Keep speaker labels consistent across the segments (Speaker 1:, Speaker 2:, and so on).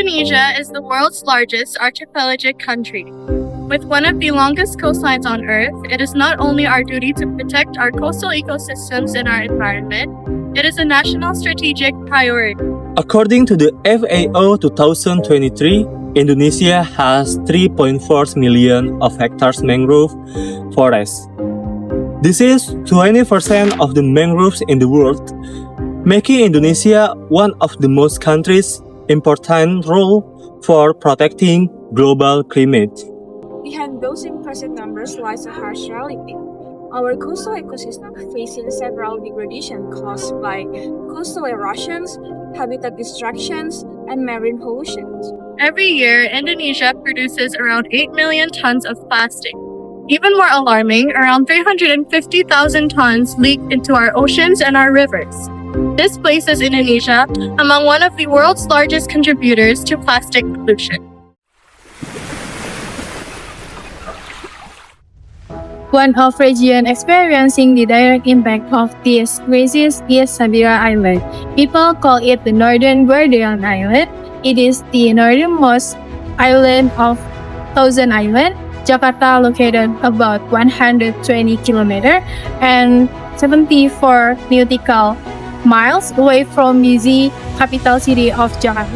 Speaker 1: Indonesia is the world's largest archipelagic country. With one of the longest coastlines on Earth, it is not only our duty to protect our coastal ecosystems and our environment, it is a national strategic priority.
Speaker 2: According to the FAO 2023, Indonesia has 3.4 million of hectares mangrove forests. This is 20% of the mangroves in the world, making Indonesia one of the most countries' important role for protecting global climate.
Speaker 3: Behind those impressive numbers lies a harsh reality. Our coastal ecosystem facing several degradation caused by coastal erosions, habitat destructions, and marine pollution.
Speaker 1: Every year, Indonesia produces around 8 million tons of plastic. Even more alarming, around 350,000 tons leak into our oceans and our rivers. This places Indonesia among one of the world's largest contributors to plastic pollution.
Speaker 4: One of region experiencing the direct impact of this crisis is Sabira Island. People call it the northern Guardian Island. It is the northernmost island of Thousand Island, Jakarta, located about 120 kilometers and 74 nautical miles away from the capital city of Jakarta.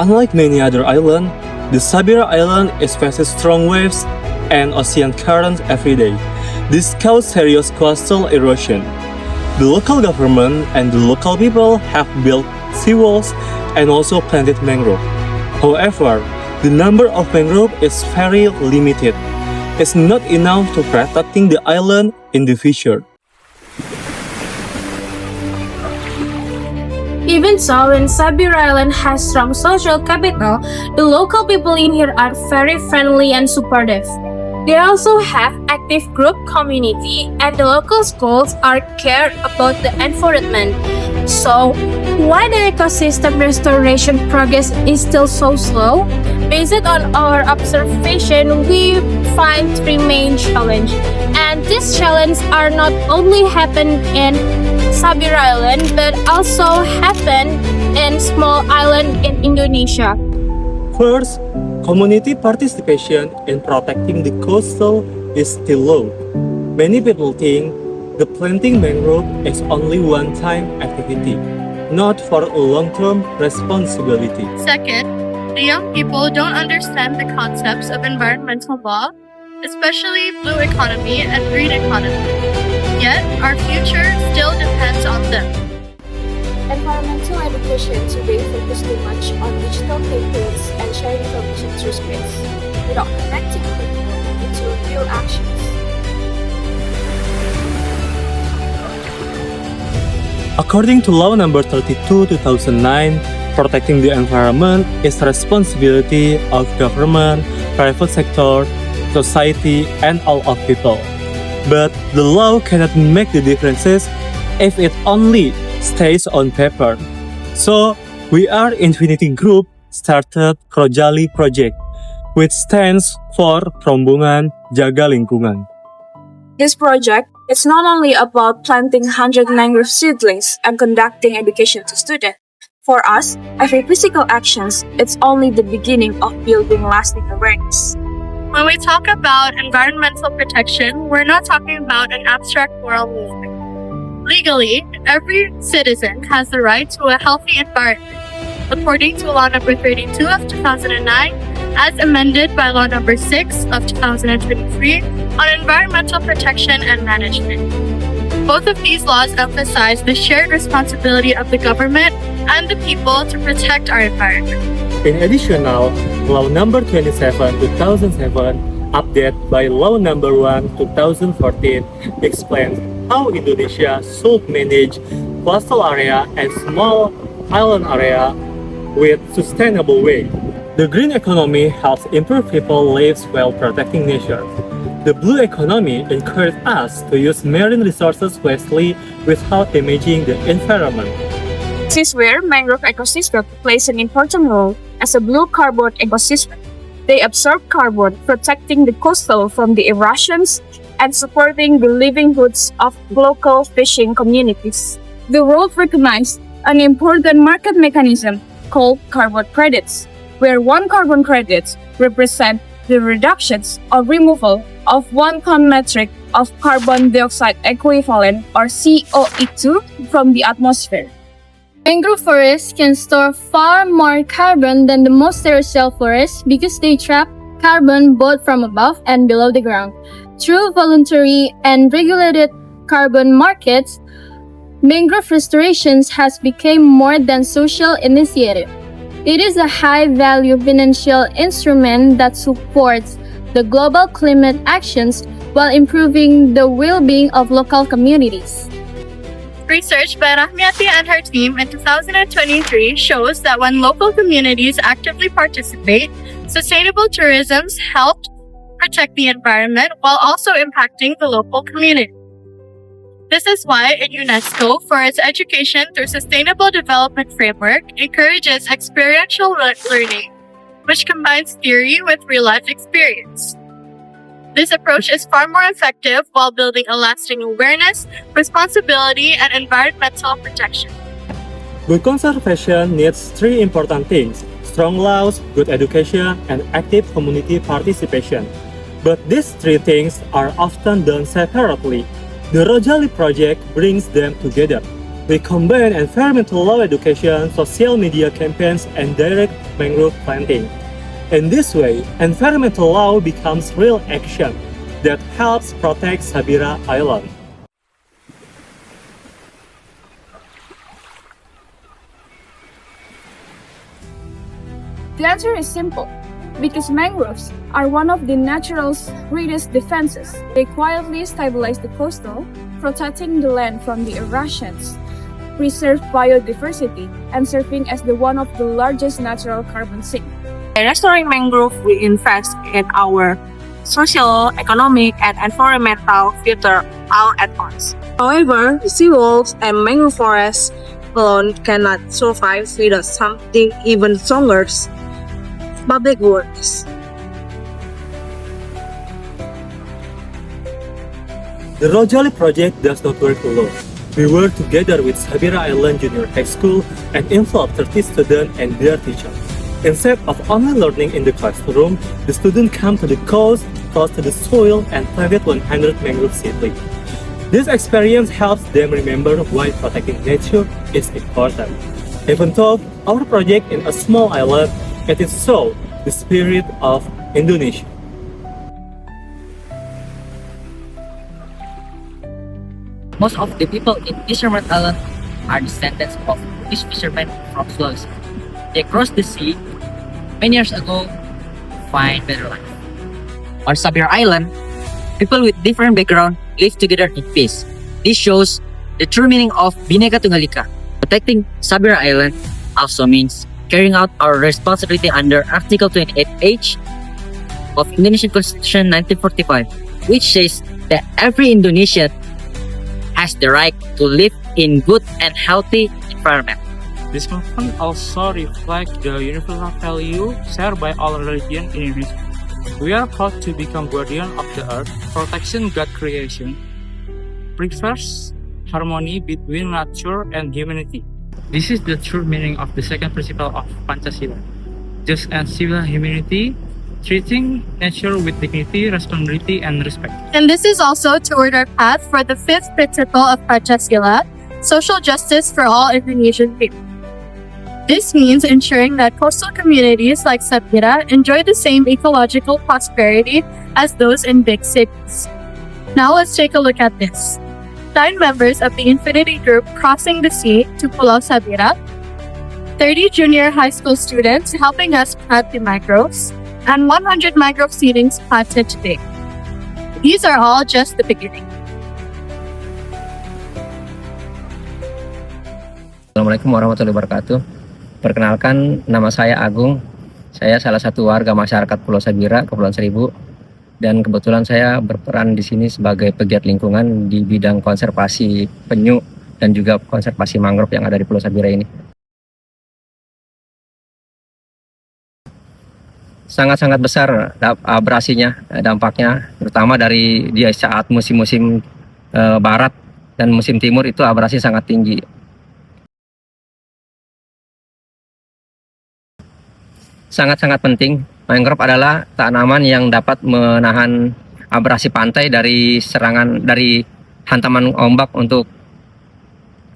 Speaker 2: Unlike many other islands, the Sabira Island is faces strong waves and ocean currents every day. This causes serious coastal erosion. The local government and the local people have built seawalls and also planted mangrove. However, the number of mangrove is very limited. It's not enough to protecting the island in the future.
Speaker 3: Even so, when Sabira Island has strong social capital, the local people in here are very friendly and supportive. They also have active group community and the local schools are care about the environment. So, why the ecosystem restoration progress is still so slow? Based on our observation, we find three main challenges. And these challenges are not only happen in Sabira Island, but also happen in small island in Indonesia.
Speaker 2: First, community participation in protecting the coastal is still low. Many people think the planting mangrove is only one-time activity, not for a long-term responsibility.
Speaker 1: Second, the young people don't understand the concepts of environmental law, especially blue economy and green economy. Yet, our future still depends on them.
Speaker 3: Environmental education today focuses too much on digital campaigns and sharing information through screens, without connecting people into real actions.
Speaker 2: According to Law Number 32, 2009, protecting the environment is the responsibility of government, private sector, society, and all of people. But the law cannot make the differences if it only stays on paper. So, we are Infinity Group started ROJALI Project, which stands for Rombongan, Jaga, Lingkungan.
Speaker 3: This project is not only about planting 100 mangrove seedlings and conducting education to students. For us, every physical actions, it's only the beginning of building lasting awareness.
Speaker 1: When we talk about environmental protection, we're not talking about an abstract moral movement. Legally, every citizen has the right to a healthy environment, according to Law Number 32 of 2009, as amended by Law Number 6 of 2023 on environmental protection and management. Both of these laws emphasize the shared responsibility of the government and the people to protect our environment.
Speaker 2: In addition, Law Number 27, 2007, updated by Law Number 1, 2014, explains how Indonesia should manage coastal area and small island area with sustainable way. The green economy helps improve people's lives while protecting nature. The blue economy encourages us to use marine resources wisely without damaging the environment.
Speaker 3: This is where mangrove ecosystem plays an important role as a blue carbon ecosystem. They absorb carbon, protecting the coastal from the erosions and supporting the livelihoods of local fishing communities. The world recognized an important market mechanism called carbon credits. where 1 carbon credits represent the reductions or removal of 1 ton metric of carbon dioxide equivalent or CO2 from the atmosphere.
Speaker 4: Mangrove forests can store far more carbon than the most terrestrial forests because they trap carbon both from above and below the ground. Through voluntary and regulated carbon markets, mangrove restorations has become more than social initiative. It is a high-value financial instrument that supports the global climate actions while improving the well-being of local communities.
Speaker 1: Research by Rahmiati and her team in 2023 shows that when local communities actively participate, sustainable tourism helps protect the environment while also impacting the local community. This is why UNESCO, for its education through sustainable development framework, encourages experiential learning, which combines theory with real-life experience. This approach is far more effective while building a lasting awareness, responsibility, and environmental protection.
Speaker 2: Good conservation needs three important things: strong laws, good education, and active community participation. But these three things are often done separately. The ROJALI Project brings them together. We combine environmental law education, social media campaigns, and direct mangrove planting. In this way, environmental law becomes real action that helps protect Sabira Island.
Speaker 3: The answer is simple. Because mangroves are one of the natural's greatest defenses. They quietly stabilize the coastal, protecting the land from the erosions, preserve biodiversity, and serving as one of the largest natural carbon sinks.
Speaker 5: By restoring mangrove, we invest in our social, economic, and environmental future all at once. However, seawalls and mangrove forests alone cannot survive without something even stronger: public works.
Speaker 2: The ROJALI Project does not work alone. We work together with Sabira Island Junior High School and involve 30 students and their teachers. Instead of only learning in the classroom, the students come to the coast, close to the soil, and plant 100 mangrove seedlings. This experience helps them remember why protecting nature is important. Even though our project in a small island, it is so the spirit of Indonesia.
Speaker 6: Most of the people in Fisherman Island are descendants of fish fishermen from Sulawesi. They crossed the sea many years ago to find better life. On Sabira Island, people with different backgrounds live together in peace. This shows the true meaning of Bhinneka Tunggal Ika. Protecting Sabira Island also means carrying out our responsibility under Article 28H of Indonesian Constitution 1945, which says that every Indonesian has the right to live in good and healthy environment.
Speaker 7: This movement also reflects the universal value shared by all religions in Indonesia. We are called to become guardian of the earth, protection God creation, preserves harmony between nature and humanity. This is the true meaning of the second principle of Pancasila: just and civil humanity, treating nature with dignity, responsibility, and respect.
Speaker 1: And this is also toward our path for the fifth principle of Pancasila, social justice for all Indonesian people. This means ensuring that coastal communities like Sabira enjoy the same ecological prosperity as those in big cities. Now let's take a look at this. 9 members of the Infinity Group crossing the sea to Pulau Sabira, 30 junior high school students helping us plant the mangroves, and 100 mangrove seedlings planted today. These are all just the beginning.
Speaker 6: Assalamualaikum warahmatullahi wabarakatuh. Perkenalkan, nama saya Agung. Saya salah satu warga masyarakat Pulau Sabira, Kepulauan Seribu. Dan kebetulan saya berperan di sini sebagai pegiat lingkungan di bidang konservasi penyu dan juga konservasi mangrove yang ada di Pulau Sabira ini. Sangat-sangat besar abrasinya, dampaknya, terutama dari dia saat musim-musim barat dan musim timur itu abrasi sangat tinggi.
Speaker 8: sangat-sangat penting. Mangrove adalah tanaman yang dapat menahan abrasi pantai dari hantaman ombak untuk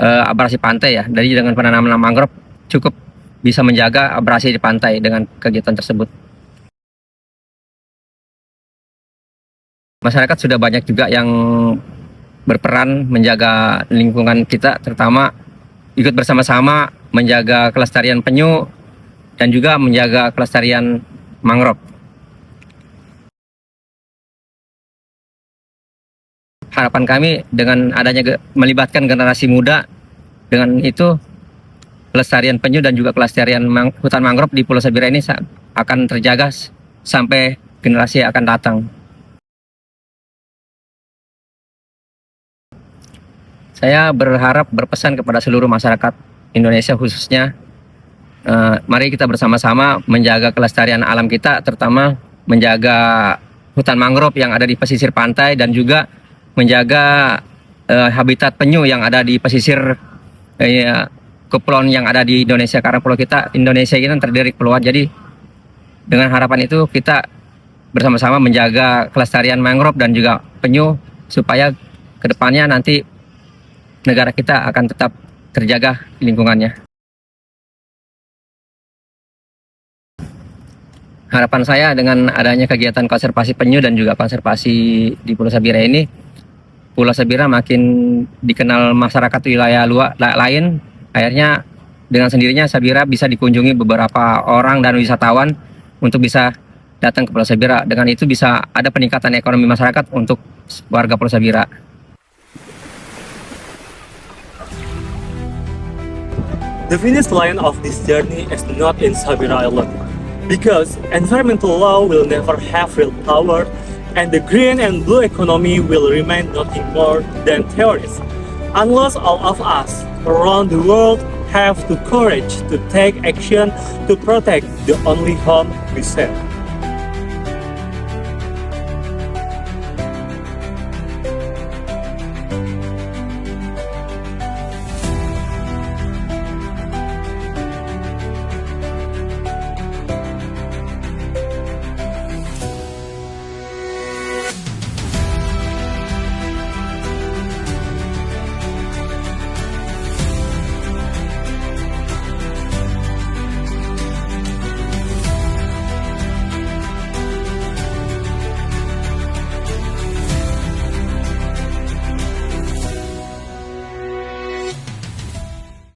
Speaker 8: abrasi pantai ya. Jadi dengan penanaman mangrove cukup bisa menjaga abrasi di pantai dengan kegiatan tersebut. Masyarakat sudah banyak juga yang berperan menjaga lingkungan kita, terutama ikut bersama-sama menjaga kelestarian penyu dan juga menjaga kelestarian mangrove. Harapan kami dengan adanya melibatkan generasi muda, dengan itu kelestarian penyu dan juga kelestarian hutan mangrove di Pulau Sabira ini akan terjaga sampai generasi yang akan datang. Saya berpesan kepada seluruh masyarakat Indonesia khususnya, mari kita bersama-sama menjaga kelestarian alam kita, terutama menjaga hutan mangrove yang ada di pesisir pantai dan juga menjaga habitat penyu yang ada di pesisir kepulauan yang ada di Indonesia, karena pulau kita Indonesia ini terdiri kepulauan. Jadi dengan harapan itu kita bersama-sama menjaga kelestarian mangrove dan juga penyu supaya kedepannya nanti negara kita akan tetap terjaga lingkungannya. Harapan saya dengan adanya kegiatan konservasi penyu dan juga konservasi di Pulau Sabira ini, Pulau Sabira makin dikenal masyarakat wilayah lain. Akhirnya dengan sendirinya Sabira bisa dikunjungi beberapa orang dan wisatawan untuk bisa datang ke Pulau Sabira. Dengan itu bisa ada peningkatan ekonomi masyarakat untuk warga Pulau Sabira.
Speaker 2: The finish line of this journey is not in Sabira Island, because environmental law will never have real power, and the green and blue economy will remain nothing more than theories, unless all of us around the world have the courage to take action to protect the only home we share.